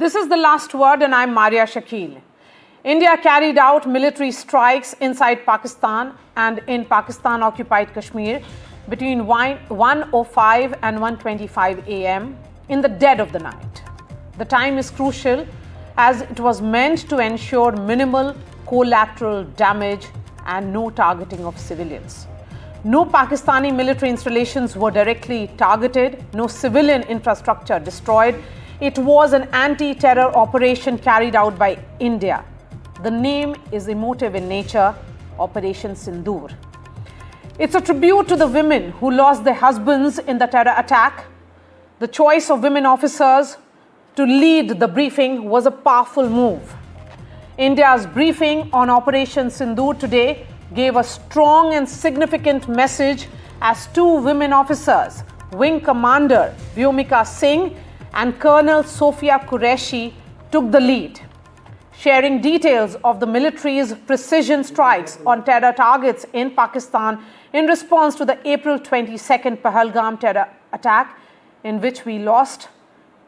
This is the last word, and I'm Marya Shakil. India carried out military strikes inside Pakistan and in Pakistan-occupied Kashmir between 1:05 and 1:25 a.m. in the dead of the night. The time is crucial as it was meant to ensure minimal collateral damage and no targeting of civilians. No Pakistani military installations were directly targeted, no civilian infrastructure destroyed. It was an anti-terror operation carried out by India. The name is emotive in nature, Operation Sindoor. It's a tribute to the women who lost their husbands in the terror attack. The choice of women officers to lead the briefing was a powerful move. India's briefing on Operation Sindoor today gave a strong and significant message as two women officers, Wing Commander Vyomika Singh and Colonel Sofia Qureshi, took the lead, sharing details of the military's precision strikes on terror targets in Pakistan in response to the April 22nd Pahalgam terror attack, in which we lost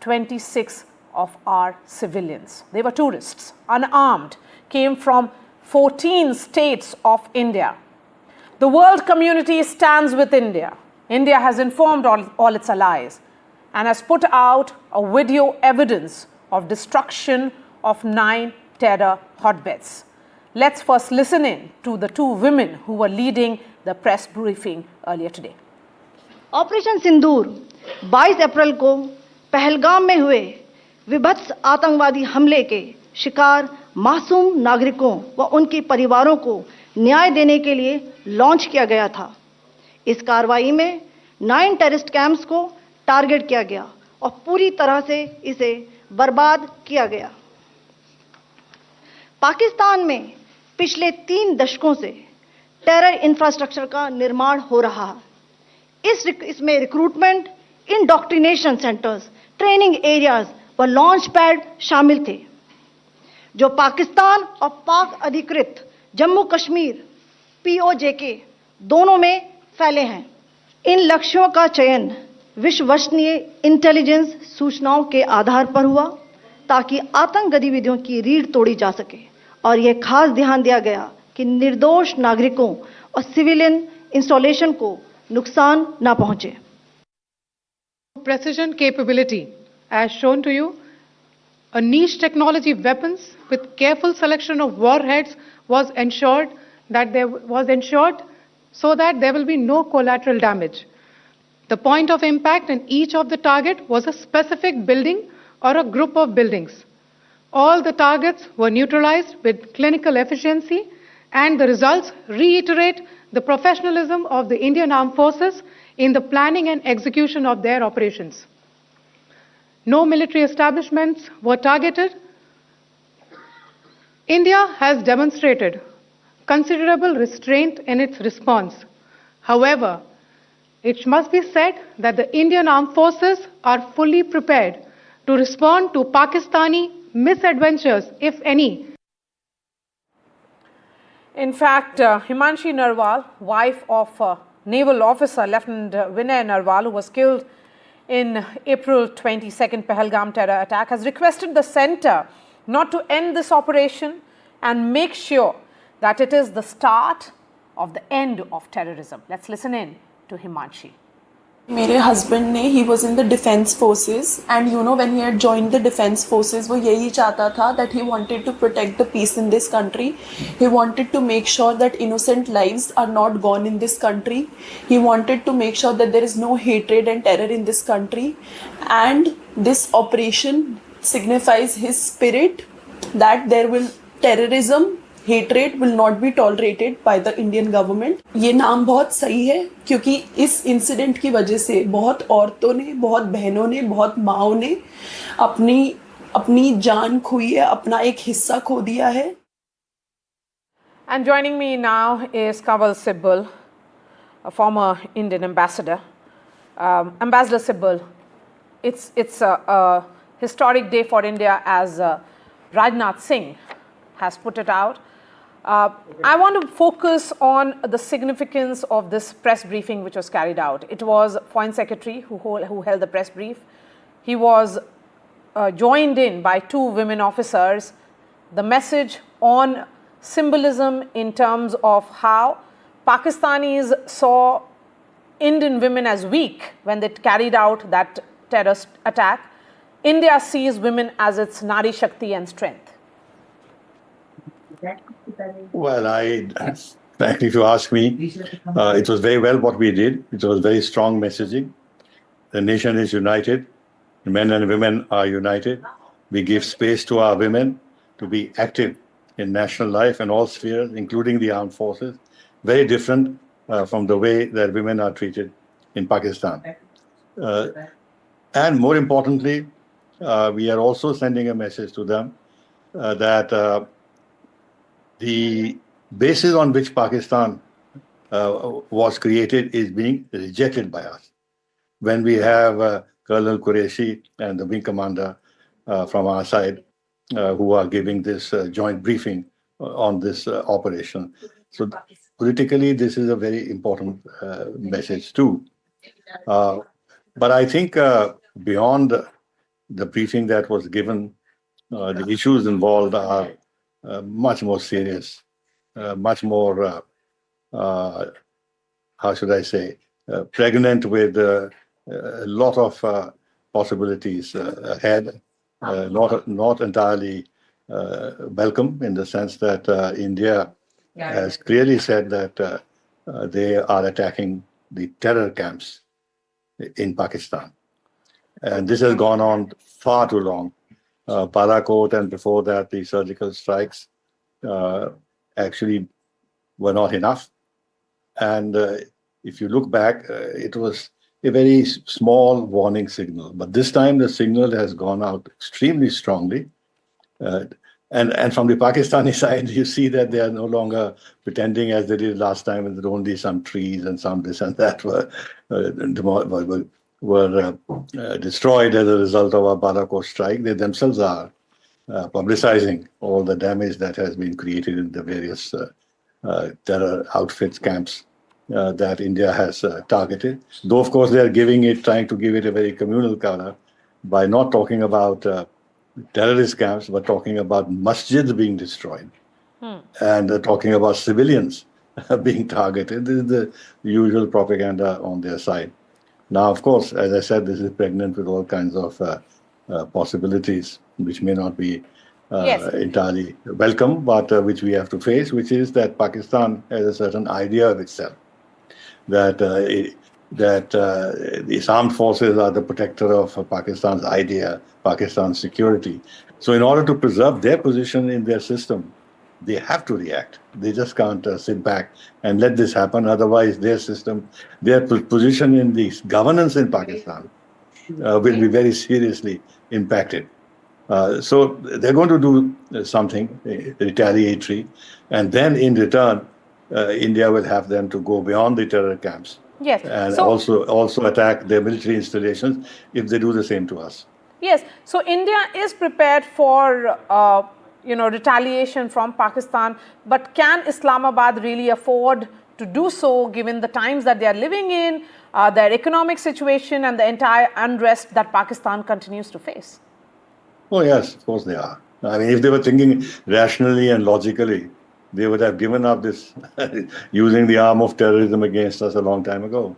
26 of our civilians. They were tourists, unarmed, came from 14 states of India. The world community stands with India. India has informed all its allies and has put out a video evidence of destruction of 9 terror hotbeds. Let's first listen in to the two women who were leading the press briefing earlier today. Operation Sindoor 22 अप्रैल को पहलगाम में हुए विभत्स आतंकवादी हमले के शिकार मासूम नागरिकों व उनके परिवारों को न्याय देने के लिए लॉन्च किया गया था। इस कार्रवाई में 9 टेररिस्ट कैंप्स को टारगेट किया गया और पूरी तरह से इसे बर्बाद किया गया। पाकिस्तान में पिछले 3 दशकों से टेरर इंफ्रास्ट्रक्चर का निर्माण हो रहा है। इसमें recruitment, indoctrination centres, training areas व लॉन्च पैड शामिल थे, जो पाकिस्तान और पाक अधिकृत जम्मू कश्मीर POJK दोनों में फैले हैं। इन लक्ष्यों का चयन विश्वसनीय इंटेलिजेंस सूचनाओं के आधार पर हुआ ताकि आतंक गतिविधियों की रीढ़ तोड़ी जा सके और यह खास ध्यान दिया गया कि निर्दोष नागरिकों और सिविलियन इंस्टॉलेशन को नुकसान न पहुंचे। Precision capability, as shown to you, a niche technology weapons with careful selection of warheads was ensured so that there will be no collateral damage. The point of impact in each of the target was a specific building or a group of buildings. All the targets were neutralized with clinical efficiency, and the results reiterate the professionalism of the Indian Armed Forces in the planning and execution of their operations. No military establishments were targeted. India has demonstrated considerable restraint in its response. However, it must be said that the Indian Armed Forces are fully prepared to respond to Pakistani misadventures, if any. In fact, Himanshi Narwal, wife of naval officer Lieutenant Vinay Narwal, who was killed in April 22nd Pahalgam terror attack, has requested the center not to end this operation and make sure that it is the start of the end of terrorism. Let's listen in to Himanshi. मेरे husband ने he was in the defence forces and you know when he had joined the defence forces वो यही चाहता था that he wanted to protect the peace in this country. He wanted to make sure that innocent lives are not gone in this country. He wanted to make sure that there is no hatred and terror in this country, and this operation signifies his spirit that there will terrorism, hatred will not be tolerated by the Indian government. ये नाम बहुत सही है क्योंकि इस incident की वजह से बहुत औरतों ने, बहुत बहनों ने, बहुत माँओं ने अपनी जान खोई है, अपना एक हिस्सा खो दिया है. And joining me now is Kanwal Sibal, a former Indian ambassador. Ambassador Sibal, it's a historic day for India as Rajnath Singh has put it out. I want to focus on the significance of this press briefing which was carried out. It was Foreign Secretary who held the press brief. He was joined in by 2 women officers, the message on symbolism in terms of how Pakistanis saw Indian women as weak when they carried out that terrorist attack. India sees women as its Nari Shakti and strength. Well, frankly, if you ask me, it was very well what we did. It was very strong messaging. The nation is united. Men and women are united. We give space to our women to be active in national life and all spheres, including the armed forces. Very different from the way that women are treated in Pakistan. And more importantly, we are also sending a message to them that the basis on which Pakistan was created is being rejected by us. When we have Colonel Qureshi and the wing commander from our side who are giving this joint briefing on this operation. So politically, this is a very important message too. But I think beyond the briefing that was given, the issues involved are much more serious, much more, how should I say, pregnant with a lot of possibilities ahead, not entirely welcome in the sense that India has clearly said that they are attacking the terror camps in Pakistan. And this has gone on far too long. Balakot and before that, the surgical strikes actually were not enough. And if you look back, it was a very small warning signal. But this time, the signal has gone out extremely strongly. And from the Pakistani side, you see that they are no longer pretending as they did last time, and that only some trees and some this and that were destroyed as a result of a Balakot strike. They themselves are publicizing all the damage that has been created in the various terror outfits, camps that India has targeted. Though, of course, they are trying to give it a very communal color by not talking about terrorist camps, but talking about masjids being destroyed and talking about civilians being targeted. This is the usual propaganda on their side. Now, of course, as I said, this is pregnant with all kinds of possibilities, which may not be entirely welcome, but which we have to face, which is that Pakistan has a certain idea of itself, that these armed forces are the protector of Pakistan's idea, Pakistan's security. So in order to preserve their position in their system, they have to react. They just can't sit back and let this happen. Otherwise, their system, their position in the governance in Pakistan will be very seriously impacted. So they're going to do something retaliatory. And then in return, India will have them to go beyond the terror camps. Yes. And also attack their military installations if they do the same to us. Yes. So India is prepared for retaliation from Pakistan, but can Islamabad really afford to do so given the times that they are living in, their economic situation and the entire unrest that Pakistan continues to face? Oh yes, of course they are. I mean, if they were thinking rationally and logically, they would have given up this using the arm of terrorism against us a long time ago.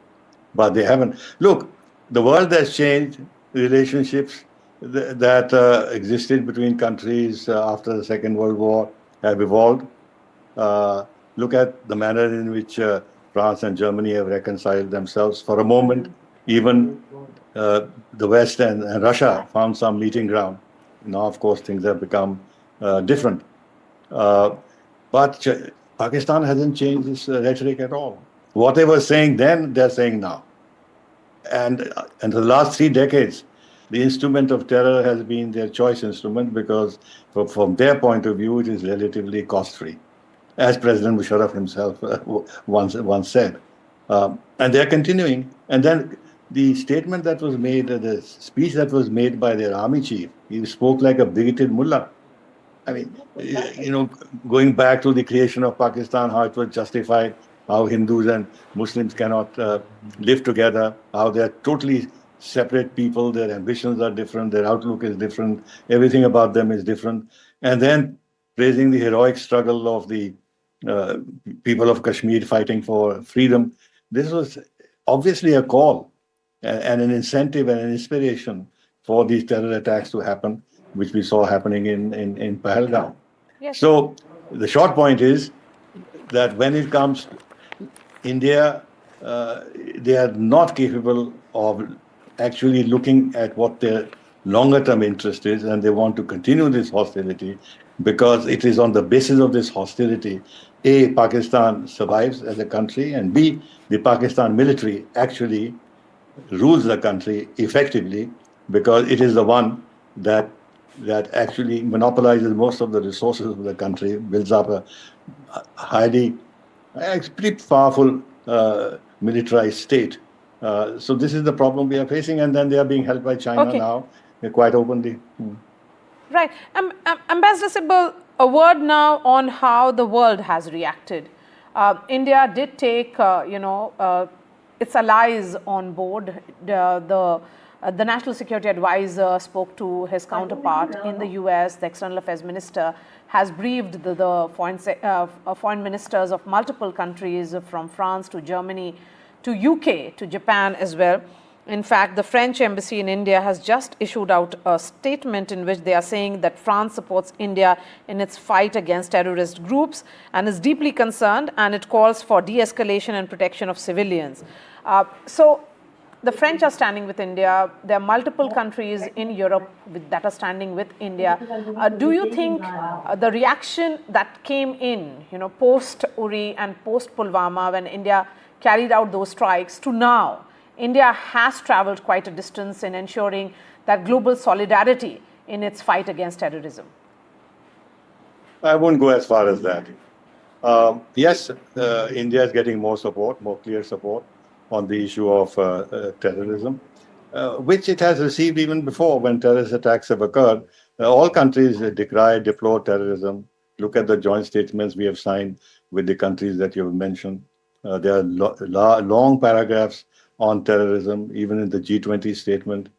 But they haven't. Look, the world has changed. Relationships that existed between countries after the Second World War have evolved. Look at the manner in which France and Germany have reconciled themselves. For a moment, even the West and Russia found some meeting ground. Now, of course, things have become different. But Pakistan hasn't changed its rhetoric at all. What they were saying then, they're saying now. And in the last 3 decades, the instrument of terror has been their choice instrument because from their point of view, it is relatively cost-free, as President Musharraf himself once said. And they're continuing. And then the statement that was made, the speech that was made by their army chief, he spoke like a bigoted mullah. I mean, going back to the creation of Pakistan, how it was justified, how Hindus and Muslims cannot live together, how they're totally separate people, their ambitions are different, their outlook is different, everything about them is different. And then praising the heroic struggle of the uh, people of Kashmir fighting for freedom. This was obviously a call and an incentive and an inspiration for these terror attacks to happen, which we saw happening in Pahalgam. Yes. So the short point is that when it comes to India, they are not capable of actually looking at what their longer term interest is, and they want to continue this hostility because it is on the basis of this hostility. A, Pakistan survives as a country, and B, the Pakistan military actually rules the country effectively because it is the one that actually monopolizes most of the resources of the country, builds up a highly, pretty powerful militarized state. So this is the problem we are facing, and then they are being helped by China Okay. now quite openly. Right. Ambassador Sibal, a word now on how the world has reacted. India did take, its allies on board. The National Security Advisor spoke to his counterpart in the US. The External Affairs Minister has briefed the foreign ministers of multiple countries, from France to Germany to UK to Japan as well. In fact, the French embassy in India has just issued out a statement in which they are saying that France supports India in its fight against terrorist groups and is deeply concerned, and it calls for de-escalation and protection of civilians. So the French are standing with India. There are multiple countries in Europe that are standing with India. Do you think the reaction that came in, post Uri and post Pulwama, when India carried out those strikes, to now, India has traveled quite a distance in ensuring that global solidarity in its fight against terrorism? I won't go as far as that. Yes, India is getting more support, more clear support on the issue of terrorism, which it has received even before when terrorist attacks have occurred. All countries decry, deplore terrorism. Look at the joint statements we have signed with the countries that you have mentioned. There are long paragraphs on terrorism. Even in the G20 statement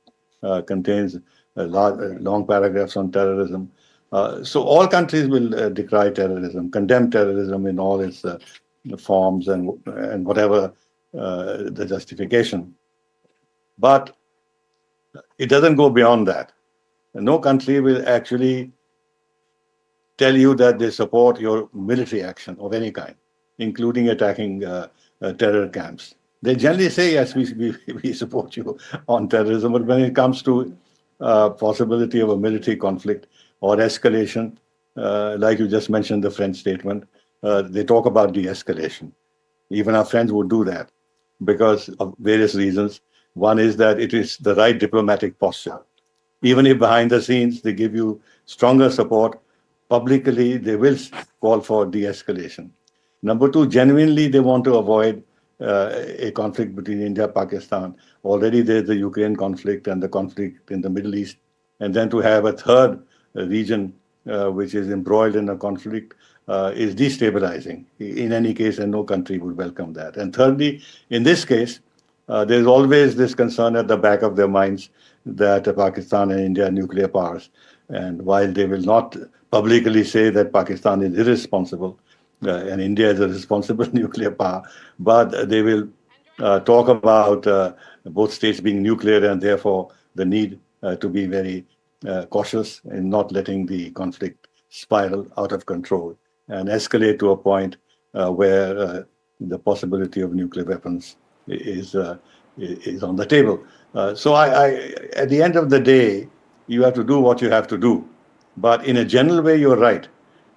contains long paragraphs on terrorism. So all countries will decry terrorism, condemn terrorism in all its forms and whatever the justification. But it doesn't go beyond that. No country will actually tell you that they support your military action of any kind, including attacking terror camps. They generally say, yes, we support you on terrorism, but when it comes to possibility of a military conflict or escalation, like you just mentioned the French statement, they talk about de-escalation. Even our friends would do that because of various reasons. One is that it is the right diplomatic posture. Even if behind the scenes they give you stronger support, publicly they will call for de-escalation. Number two, genuinely they want to avoid a conflict between India and Pakistan. Already there's the Ukraine conflict and the conflict in the Middle East. And then to have a third region which is embroiled in a conflict is destabilizing in any case, and no country would welcome that. And thirdly, in this case, there's always this concern at the back of their minds that Pakistan and India are nuclear powers. And while they will not publicly say that Pakistan is irresponsible and India is a responsible nuclear power, but they will talk about both states being nuclear and therefore the need to be very cautious in not letting the conflict spiral out of control and escalate to a point where the possibility of nuclear weapons is on the table. So at the end of the day, you have to do what you have to do. But in a general way, you're right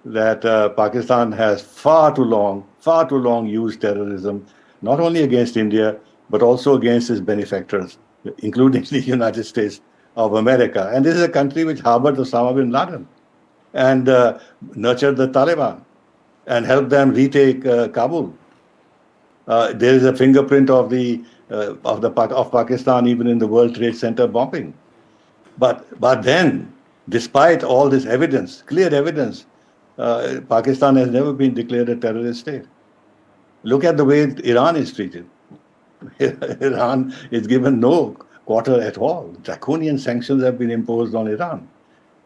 that Pakistan has far too long used terrorism, not only against India, but also against its benefactors, including the United States of America. And this is a country which harbored Osama bin Laden and nurtured the Taliban and helped them retake Kabul. There is a fingerprint of Pakistan even in the World Trade Center bombing. But then, despite all this evidence, clear evidence, Pakistan has never been declared a terrorist state. Look at the way Iran is treated. Iran is given no quarter at all. Draconian sanctions have been imposed on Iran,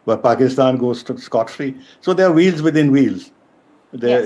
but Pakistan goes scot-free. So there are wheels within wheels. There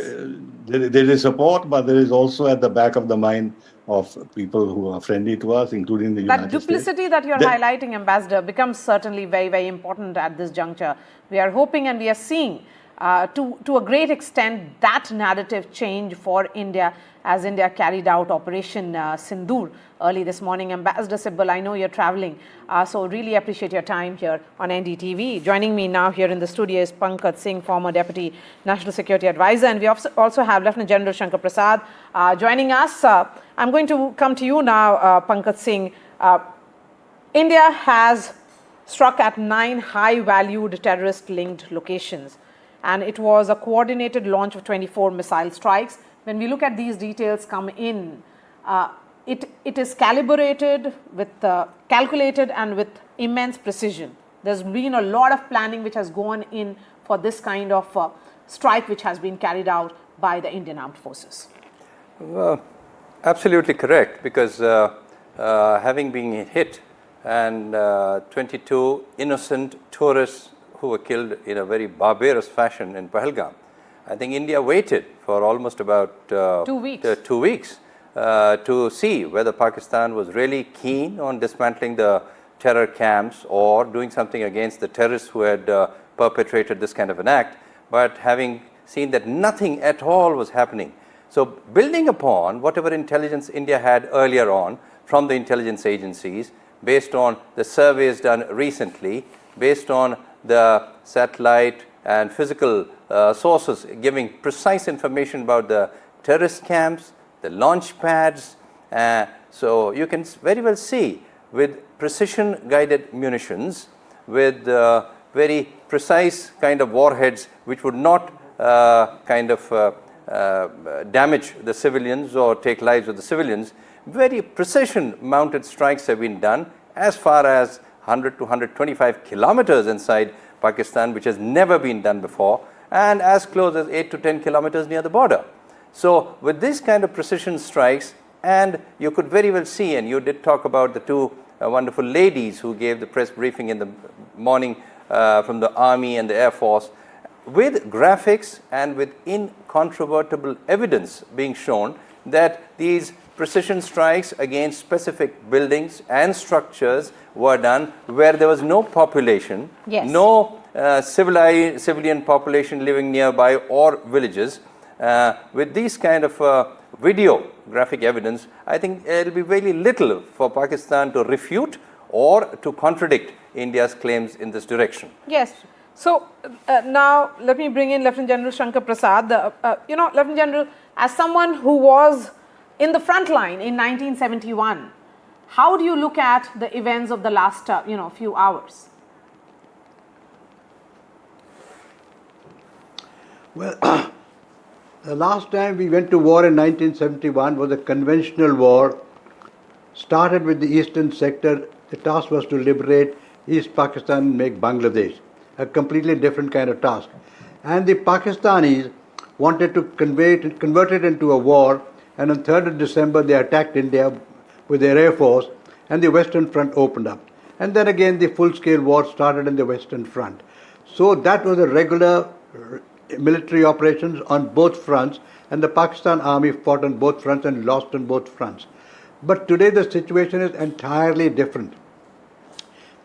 is support, but there is also at the back of the mind of people who are friendly to us, including the United States. That duplicity that you're highlighting, Ambassador, becomes certainly very, very important at this juncture. We are hoping and we are seeing to a great extent that narrative change for India as India carried out Operation Sindoor early this morning. Ambassador Sibal, I know you're traveling, so really appreciate your time here on NDTV. Joining me now here in the studio is Pankaj Singh, former Deputy National Security Advisor, and we also have Lieutenant General Shankar Prasad joining us. I'm going to come to you now, Pankaj Singh. India has struck at 9 high-valued terrorist-linked locations, and it was a coordinated launch of 24 missile strikes. When we look at these details come in, it is calibrated with calculated and with immense precision. There's been a lot of planning which has gone in for this kind of strike which has been carried out by the Indian Armed Forces. Absolutely correct, because having been hit and 22 innocent tourists who were killed in a very barbarous fashion in Pahalgam, I think India waited for almost about 2 weeks to see whether Pakistan was really keen on dismantling the terror camps or doing something against the terrorists who had perpetrated this kind of an act. But having seen that nothing at all was happening, so building upon whatever intelligence India had earlier on from the intelligence agencies, based on the surveys done recently, based on the satellite and physical sources giving precise information about the terrorist camps, the launch pads. So you can very well see, with precision guided munitions, with very precise kind of warheads which would not damage the civilians or take lives of the civilians, very precision mounted strikes have been done as far as 100 to 125 kilometers inside Pakistan, which has never been done before, and as close as 8 to 10 kilometers near the border. So with this kind of precision strikes, and you could very well see, and you did talk about the two wonderful ladies who gave the press briefing in the morning from the Army and the Air Force, with graphics and with incontrovertible evidence being shown that these precision strikes against specific buildings and structures were done where there was no population, no civilian population living nearby or villages. With these kind of video graphic evidence, I think there will be very little for Pakistan to refute or to contradict India's claims in this direction. Yes. So now let me bring in Lieutenant General Shankar Prasad. Lieutenant General, as someone who was in the front line in 1971, how do you look at the events of the last few hours? Well, the last time we went to war in 1971 was a conventional war. Started with the eastern sector. The task was to liberate East Pakistan and make Bangladesh. A completely different kind of task. And the Pakistanis wanted to convert it into a war, and on 3rd of December they attacked India with their Air Force, and the Western Front opened up. And then again the full-scale war started in the Western Front. So that was a regular military operations on both fronts, and the Pakistan Army fought on both fronts and lost on both fronts. But today the situation is entirely different.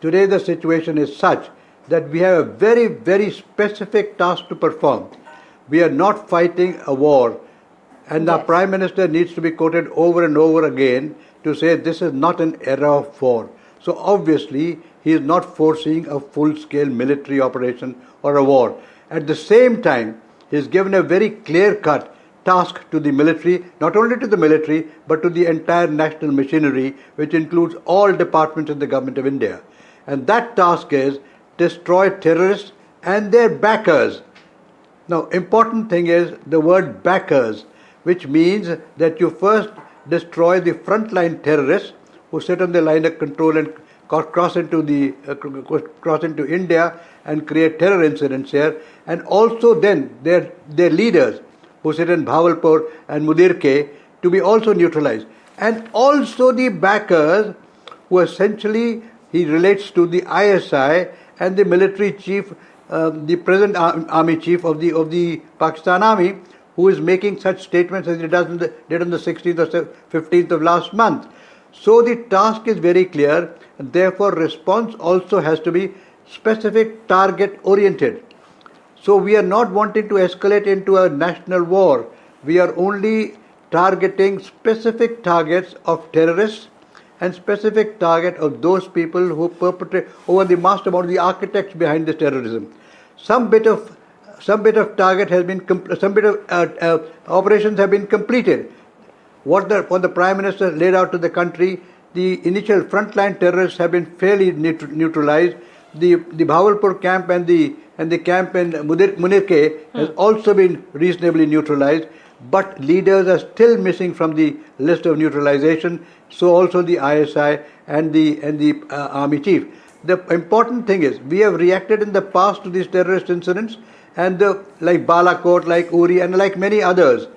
Today the situation is such that we have a very, very specific task to perform. We are not fighting a war, and the Prime Minister needs to be quoted over and over again to say this is not an era of war. So obviously he is not foreseeing a full-scale military operation or a war. At the same time, he has given a very clear-cut task to the military, not only to the military, but to the entire national machinery, which includes all departments in the government of India. And that task is destroy terrorists and their backers. Now, important thing is the word backers, which means that you first destroy the frontline terrorists who sit on the line of control and cross into India and create terror incidents here, and also then their leaders who sit in Bhavalpur and Mudirke to be also neutralized, and also the backers who essentially he relates to the ISI and the military chief, the present army chief of the Pakistan Army, who is making such statements as he did on the 16th or 15th of last month. So the task is very clear, and therefore response also has to be specific, target oriented. So we are not wanting to escalate into a national war. We are only targeting specific targets of terrorists and specific target of those people who perpetrate, who are the mastermind, the architects behind this terrorism. Some bit of target has been, some bit of operations have been completed. What the Prime Minister laid out to the country, the initial frontline terrorists have been fairly neutralized. The Bahawalpur camp and the camp in Munirke has also been reasonably neutralized, but leaders are still missing from the list of neutralization. So also the ISI and the army chief. The important thing is we have reacted in the past to these terrorist incidents, and like Balakot, like Uri, and like many others.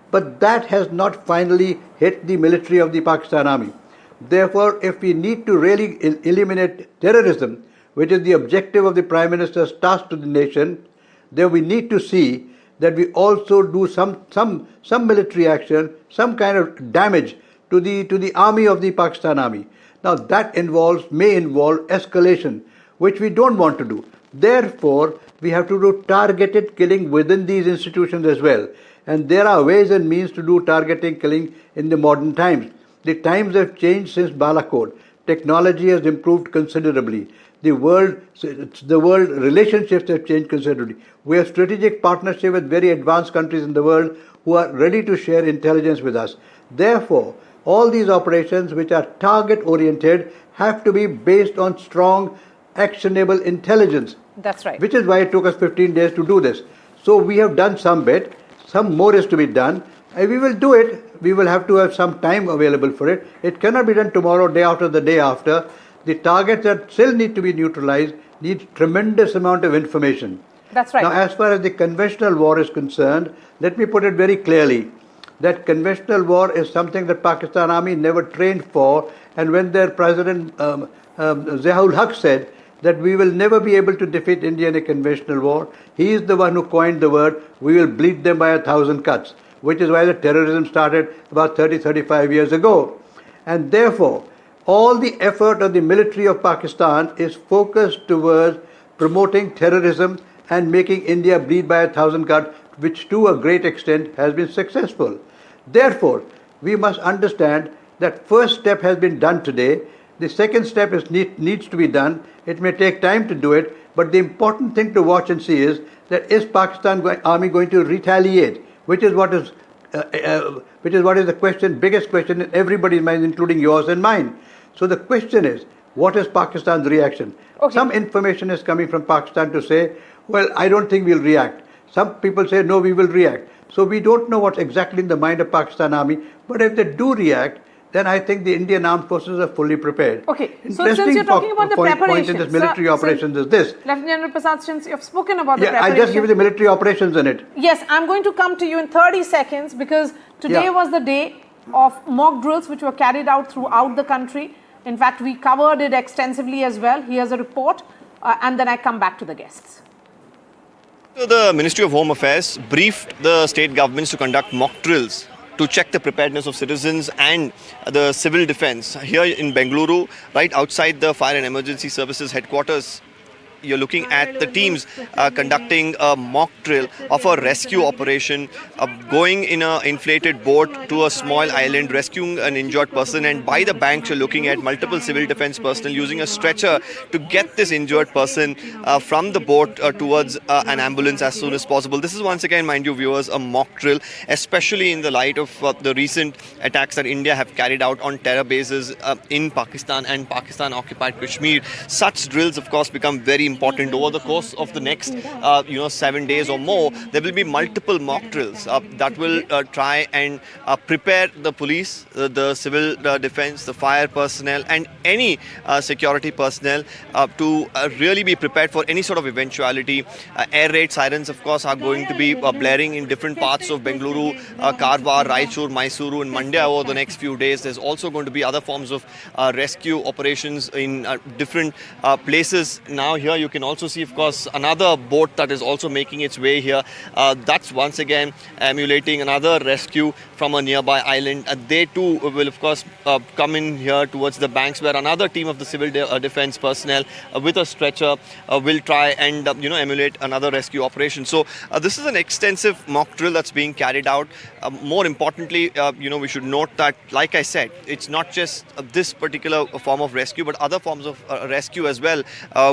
But that has not finally hit the military of the Pakistan Army. Therefore, if we need to really eliminate terrorism, which is the objective of the Prime Minister's task to the nation, then we need to see that we also do some military action, some kind of damage to the army of the Pakistan Army. Now that may involve escalation, which we don't want to do. Therefore, we have to do targeted killing within these institutions as well. And there are ways and means to do targeted killing in the modern times. The times have changed since Balakot. Technology has improved considerably. The world relationships have changed considerably. We have strategic partnership with very advanced countries in the world who are ready to share intelligence with us. Therefore, all these operations which are target oriented have to be based on strong, actionable intelligence. That's right. Which is why it took us 15 days to do this. So we have done some bit, some more is to be done, and we will do it. We will have to have some time available for it. It cannot be done tomorrow, day after the day after. The targets that still need to be neutralized need tremendous amount of information. That's right. Now, as far as the conventional war is concerned, let me put it very clearly that conventional war is something that Pakistan Army never trained for, and when their President Ziaul Haq said that we will never be able to defeat India in a conventional war, he is the one who coined the word, we will bleed them by 1,000 cuts, which is why the terrorism started about 35 years ago. And therefore, all the effort of the military of Pakistan is focused towards promoting terrorism and making India bleed by 1,000 cuts, which to a great extent has been successful. Therefore, we must understand that first step has been done today. The second step needs to be done. It may take time to do it, but the important thing to watch and see is that is Pakistan Army going to retaliate, which is what is the question, biggest question in everybody's mind, including yours and mine. So the question is, what is Pakistan's reaction? Okay. Some information is coming from Pakistan to say, well, I don't think we'll react. Some people say, no, we will react. So we don't know what's exactly in the mind of Pakistan Army, but if they do react, then I think the Indian armed forces are fully prepared. Okay, so since you're talking about the preparations, point in this military operations is this. Lieutenant General Prasad, since you've spoken about the preparations. I just give you the military operations in it. Yes, I'm going to come to you in 30 seconds because today was the day of mock drills which were carried out throughout the country. In fact, we covered it extensively as well. Here's a report and then I come back to the guests. The Ministry of Home Affairs briefed the state governments to conduct mock drills to check the preparedness of citizens and the civil defense. Here in Bengaluru, right outside the Fire and Emergency Services headquarters, you're looking at the teams conducting a mock drill of a rescue operation, going in an inflated boat to a small island, rescuing an injured person, and by the banks you're looking at multiple civil defense personnel using a stretcher to get this injured person from the boat towards an ambulance as soon as possible. This is once again, mind you viewers, a mock drill, especially in the light of the recent attacks that India have carried out on terror bases in Pakistan and Pakistan-occupied Kashmir. Such drills, of course, become very important. Over the course of the next 7 days or more, there will be multiple mock drills that will try and prepare the police, the civil defense, the fire personnel and any security personnel to really be prepared for any sort of eventuality. Air raid sirens, of course, are going to be blaring in different parts of Bengaluru, Karwar, Raichur, Mysuru and Mandya over the next few days. There's also going to be other forms of rescue operations in different places. Now here you can also see, of course, another boat that is also making its way here. That's once again emulating another rescue from a nearby island. They too will, of course, come in here towards the banks, where another team of the civil defense personnel with a stretcher will try and emulate another rescue operation. So this is an extensive mock drill that's being carried out. More importantly, we should note that, like I said, it's not just this particular form of rescue, but other forms of rescue as well,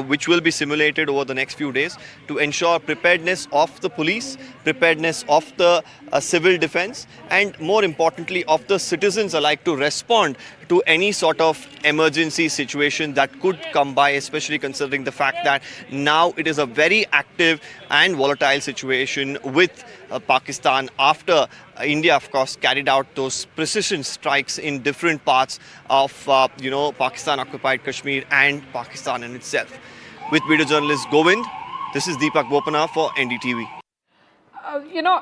which will be simulated over the next few days to ensure preparedness of the police, preparedness of the civil defense, and more importantly of the citizens alike to respond to any sort of emergency situation that could come by, especially considering the fact that now it is a very active and volatile situation with Pakistan after India, of course, carried out those precision strikes in different parts of, Pakistan-occupied Kashmir and Pakistan in itself. With video journalist Govind, this is Deepak Bopana for NDTV.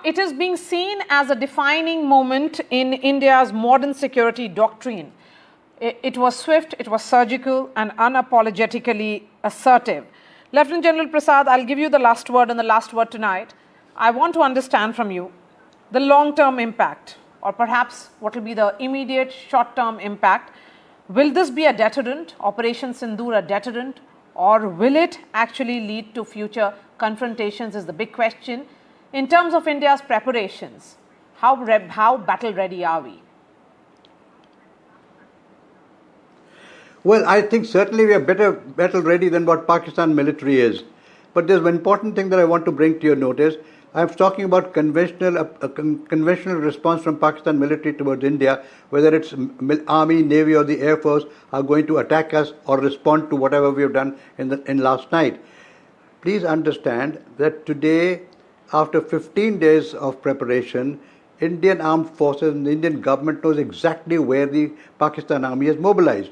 It is being seen as a defining moment in India's modern security doctrine. It was swift, it was surgical and unapologetically assertive. Lieutenant General Prasad, I'll give you the last word and the last word tonight. I want to understand from you the long-term impact, or perhaps what will be the immediate short-term impact. Will this be a deterrent, Operation Sindoor a deterrent, or will it actually lead to future confrontations is the big question. In terms of India's preparations, how battle ready are we? Well, I think certainly we are better battle ready than what Pakistan military is. But there's one important thing that I want to bring to your notice. I'm talking about conventional response from Pakistan military towards India, whether it's Army, Navy or the Air Force are going to attack us or respond to whatever we have done in last night. Please understand that today, after 15 days of preparation, Indian armed forces and the Indian government knows exactly where the Pakistan army is mobilized.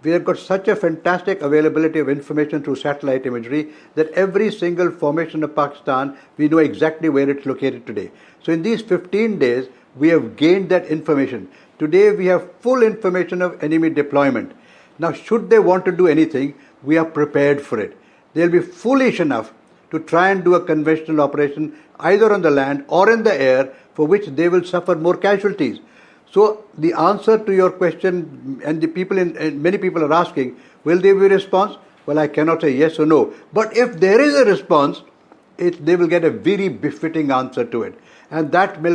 We have got such a fantastic availability of information through satellite imagery that every single formation of Pakistan, we know exactly where it's located today. So in these 15 days, we have gained that information. Today, we have full information of enemy deployment. Now, should they want to do anything, we are prepared for it. They'll be foolish enough to try and do a conventional operation either on the land or in the air, for which they will suffer more casualties. So the answer to your question, and many people are asking, will there be a response? Well, I cannot say yes or no. But if there is a response, they will get a very befitting answer to it. And that may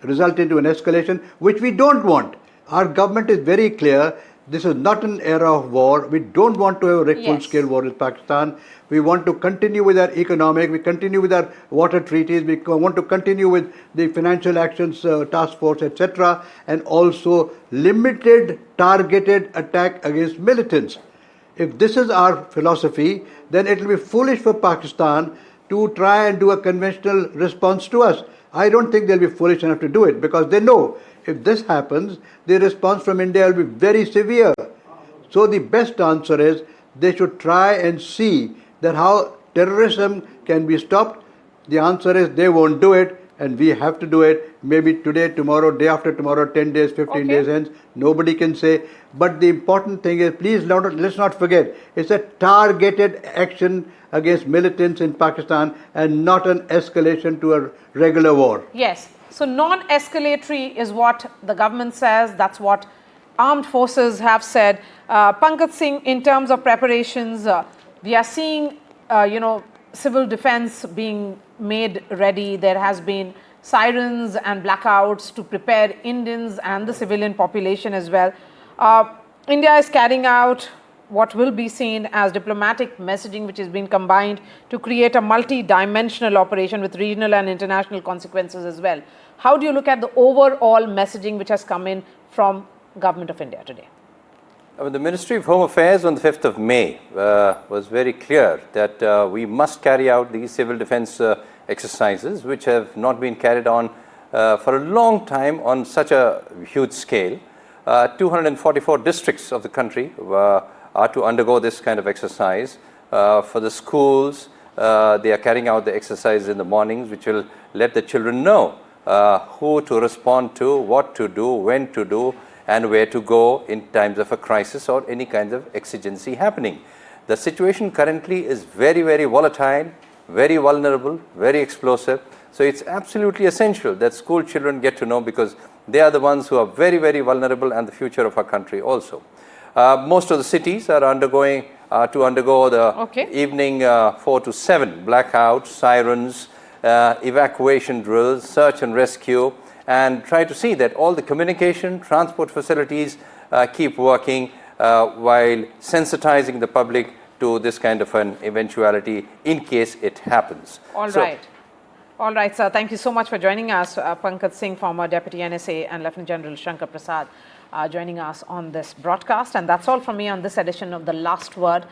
result into an escalation, which we don't want. Our government is very clear. This is not an era of war. We don't want to have a full-scale war with Pakistan. We want to continue with our economic, we continue with our water treaties, we want to continue with the financial actions task force, etc. And also limited, targeted attack against militants. If this is our philosophy, then it will be foolish for Pakistan to try and do a conventional response to us. I don't think they'll be foolish enough to do it, because they know if this happens, the response from India will be very severe. So the best answer is they should try and see that how terrorism can be stopped. The answer is they won't do it, and we have to do it. Maybe today, tomorrow, day after tomorrow, 10 days, 15 days hence. Nobody can say. But the important thing is, please let's not forget, it's a targeted action against militants in Pakistan and not an escalation to a regular war. Yes. So non-escalatory is what the government says. That's what armed forces have said. Pankaj Singh, in terms of preparations, we are seeing, civil defense being made ready. There has been sirens and blackouts to prepare Indians and the civilian population as well. India is carrying out what will be seen as diplomatic messaging, which has been combined to create a multi-dimensional operation with regional and international consequences as well. How do you look at the overall messaging which has come in from Government of India today? The Ministry of Home Affairs on the 5th of May was very clear that we must carry out these civil defense exercises, which have not been carried on for a long time on such a huge scale. 244 districts of the country are to undergo this kind of exercise. For the schools, they are carrying out the exercise in the mornings, which will let the children know who to respond to, what to do, when to do, and where to go in times of a crisis or any kind of exigency happening. The situation currently is very, very volatile, very vulnerable, very explosive. So it's absolutely essential that school children get to know, because they are the ones who are very, very vulnerable and the future of our country also. Most of the cities are to undergo the evening 4 to 7 blackouts, sirens, evacuation drills, search and rescue, and try to see that all the communication, transport facilities keep working while sensitizing the public to this kind of an eventuality in case it happens. All right, sir. Thank you so much for joining us. Pankaj Singh, former Deputy NSA, and Lieutenant General Shankar Prasad joining us on this broadcast. And that's all from me on this edition of The Last Word.